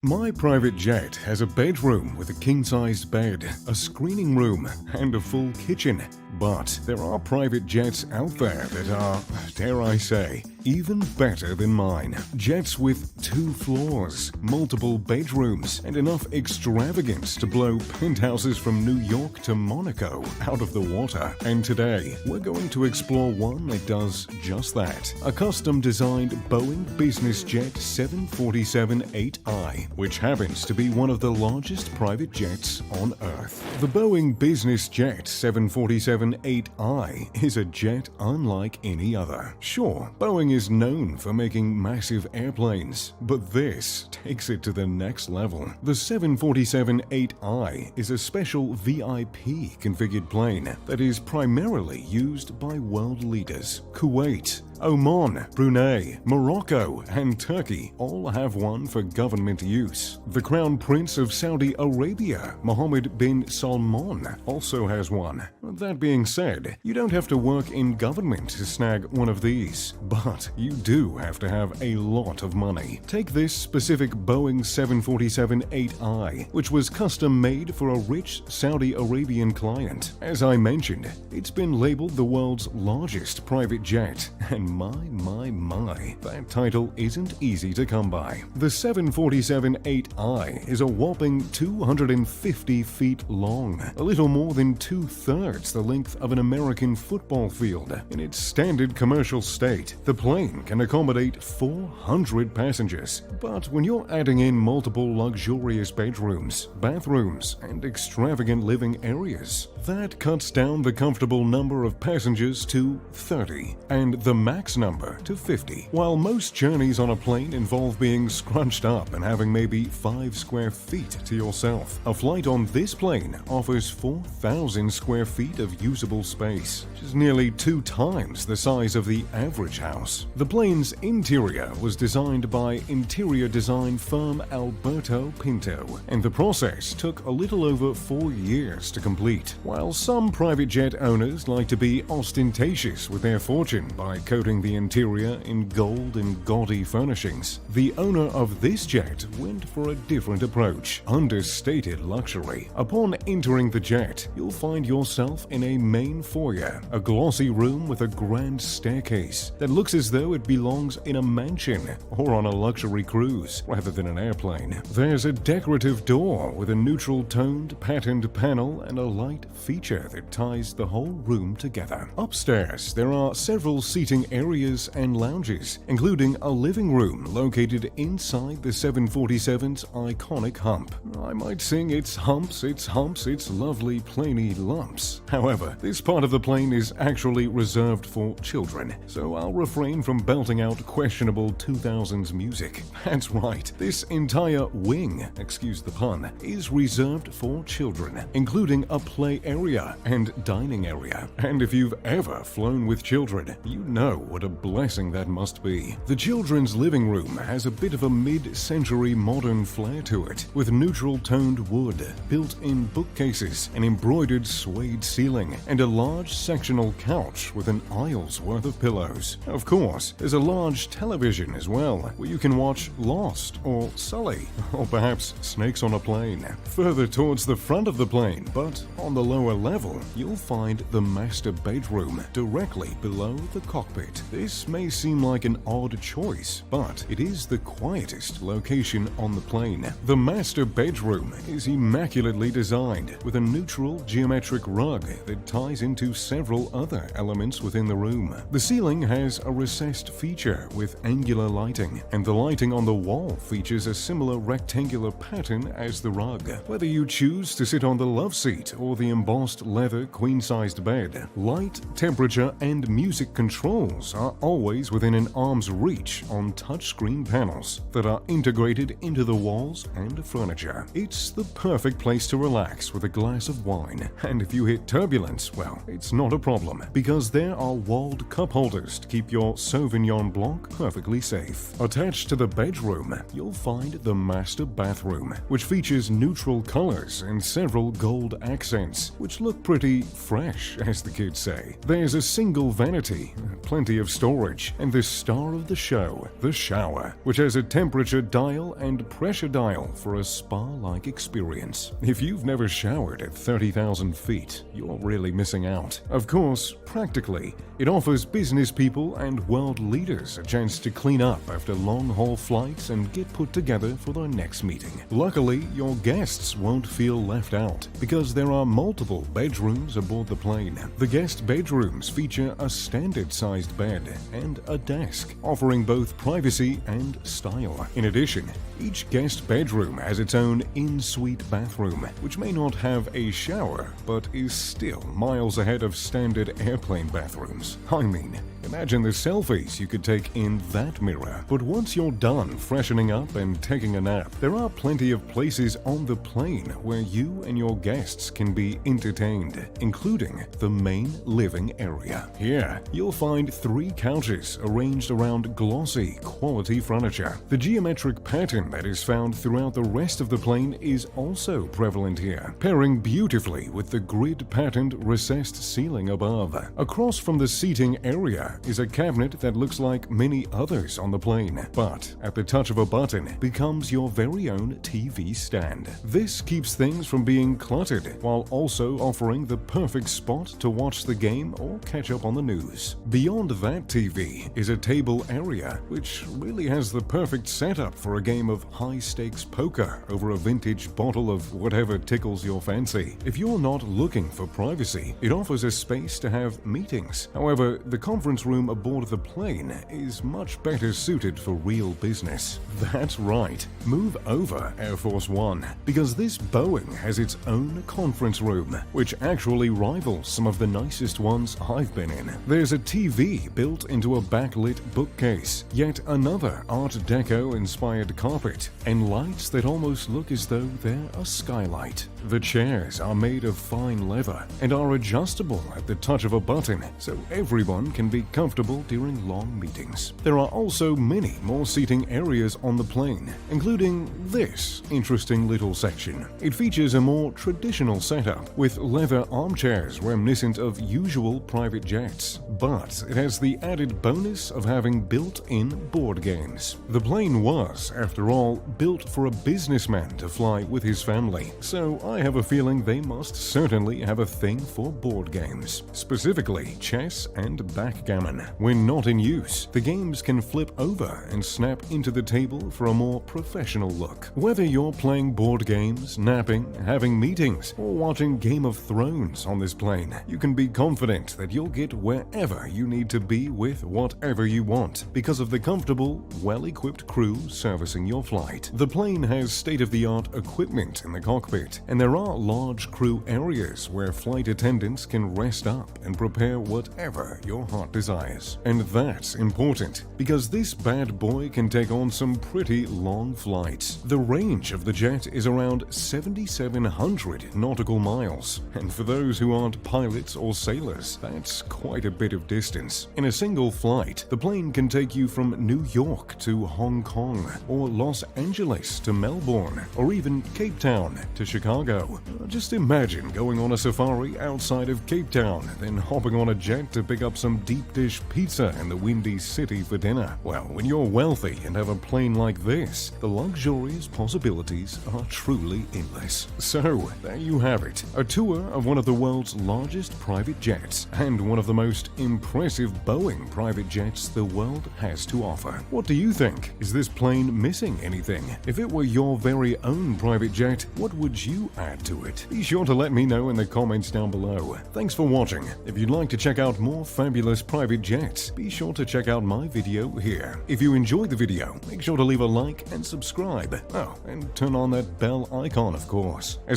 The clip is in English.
My private jet has a bedroom with a king-sized bed, a screening room, and a full kitchen. But there are private jets out there that are, dare I say, even better than mine. Jets with 2 floors, multiple bedrooms, and enough extravagance to blow penthouses from New York to Monaco out of the water. And today, we're going to explore one that does just that. A custom-designed Boeing business jet 747-8I, which happens to be one of the largest private jets on Earth. The Boeing business jet 747-8I is a jet unlike any other. Sure, Boeing is known for making massive airplanes, but this takes it to the next level. The 747-8I is a special VIP configured plane that is primarily used by world leaders. Kuwait, Oman, Brunei, Morocco, and Turkey all have one for government use. The Crown Prince of Saudi Arabia, Mohammed bin Salman, also has one. That being said, you don't have to work in government to snag one of these, but you do have to have a lot of money. Take this specific Boeing 747-8I, which was custom made for a rich Saudi Arabian client. As I mentioned, it's been labeled the world's largest private jet, and my, that title isn't easy to come by. The 747-8I is a whopping 250 feet long, a little more than 2/3 the length of an American football field. In its standard commercial state, the plane can accommodate 400 passengers. But when you're adding in multiple luxurious bedrooms, bathrooms, and extravagant living areas, that cuts down the comfortable number of passengers to 30, and the max number to 50. While most journeys on a plane involve being scrunched up and having maybe 5 square feet to yourself, a flight on this plane offers 4,000 square feet of usable space, which is nearly 2 times the size of the average house. The plane's interior was designed by interior design firm Alberto Pinto, and the process took a little over 4 years to complete. While some private jet owners like to be ostentatious with their fortune by coating the interior in gold and gaudy furnishings, the owner of this jet went for a different approach: understated luxury. Upon entering the jet, you'll find yourself in a main foyer, a glossy room with a grand staircase that looks as though it belongs in a mansion or on a luxury cruise rather than an airplane. There's a decorative door with a neutral-toned patterned panel and a light feature that ties the whole room together. Upstairs, there are several seating areas and lounges, including a living room located inside the 747's iconic hump. I might sing its humps, its lovely plainy lumps. However, this part of the plane is actually reserved for children, so I'll refrain from belting out questionable 2000s music. That's right, this entire wing, excuse the pun, is reserved for children, including a play area and dining area. And if you've ever flown with children, you know what a blessing that must be. The children's living room has a bit of a mid-century modern flair to it, with neutral-toned wood, built-in bookcases, an embroidered suede ceiling, and a large sectional couch with an aisle's worth of pillows. Of course, there's a large television as well, where you can watch Lost or Sully, or perhaps Snakes on a Plane. Further towards the front of the plane, but on the lower level, you'll find the master bedroom directly below the cockpit. This may seem like an odd choice, but it is the quietest location on the plane. The master bedroom is immaculately designed with a neutral geometric rug that ties into several other elements within the room. The ceiling has a recessed feature with angular lighting, and the lighting on the wall features a similar rectangular pattern as the rug. Whether you choose to sit on the love seat or the embossed leather queen-sized bed, light, temperature, and music controls are always within an arm's reach on touchscreen panels that are integrated into the walls and furniture. It's the perfect place to relax with a glass of wine, and if you hit turbulence, well, it's not a problem, because there are walled cup holders to keep your Sauvignon Blanc perfectly safe. Attached to the bedroom, you'll find the master bathroom, which features neutral colors and several gold accents, which look pretty fresh, as the kids say. There's a single vanity, plenty of storage, and the star of the show, the shower, which has a temperature dial and pressure dial for a spa-like experience. If you've never showered at 30,000 feet, you're really missing out. Of course, practically, it offers business people and world leaders a chance to clean up after long-haul flights and get put together for their next meeting. Luckily, your guests won't feel left out because there are multiple bedrooms aboard the plane. The guest bedrooms feature a standard-sized bed and a desk, offering both privacy and style. In addition, each guest bedroom has its own in-suite bathroom, which may not have a shower, but is still miles ahead of standard airplane bathrooms. I mean, imagine the selfies you could take in that mirror. But once you're done freshening up and taking a nap, there are plenty of places on the plane where you and your guests can be entertained, including the main living area. Here, you'll find 3 couches arranged around glossy, quality furniture. The geometric pattern that is found throughout the rest of the plane is also prevalent here, pairing beautifully with the grid-patterned recessed ceiling above. Across from the seating area is a cabinet that looks like many others on the plane, but at the touch of a button becomes your very own TV stand. This keeps things from being cluttered while also offering the perfect spot to watch the game or catch up on the news. Beyond that TV is a table area, which really has the perfect setup for a game of high-stakes poker over a vintage bottle of whatever tickles your fancy. If you're not looking for privacy, it offers a space to have meetings. However, the conference room aboard the plane is much better suited for real business. That's right, move over Air Force One, because this Boeing has its own conference room, which actually rivals some of the nicest ones I've been in. There's a TV built into a backlit bookcase, yet another Art Deco-inspired carpet, and lights that almost look as though they're a skylight. The chairs are made of fine leather and are adjustable at the touch of a button, so everyone can be comfortable during long meetings. There are also many more seating areas on the plane, including this interesting little section. It features a more traditional setup with leather armchairs reminiscent of usual private jets, but it has the added bonus of having built-in board games. The plane was, after all, built for a businessman to fly with his family, so I have a feeling they must certainly have a thing for board games, specifically chess and backgammon. When not in use, the games can flip over and snap into the table for a more professional look. Whether you're playing board games, napping, having meetings, or watching Game of Thrones on this plane, you can be confident that you'll get wherever you need to be with whatever you want because of the comfortable, well-equipped crew servicing your flight. The plane has state-of-the-art equipment in the cockpit, and there are large crew areas where flight attendants can rest up and prepare whatever your heart desires. And that's important because this bad boy can take on some pretty long flights. The range of the jet is around 7,700 nautical miles, and for those who aren't pilots or sailors, that's quite a bit of distance. In a single flight, the plane can take you from New York to Hong Kong, or Los Angeles to Melbourne, or even Cape Town to Chicago. Just imagine going on a safari outside of Cape Town, then hopping on a jet to pick up some deep dish pizza in the windy city for dinner. Well, when you're wealthy and have a plane like this, the luxurious possibilities are truly endless. So, there you have it, a tour of one of the world's largest private jets, and one of the most impressive Boeing private jets the world has to offer. What do you think? Is this plane missing anything? If it were your very own private jet, what would you add to it? Be sure to let me know in the comments down below. Thanks for watching. If you'd like to check out more fabulous private jets, be sure to check out my video here. If you enjoyed the video, make sure to leave a like and subscribe. Oh, and turn on that bell icon, of course.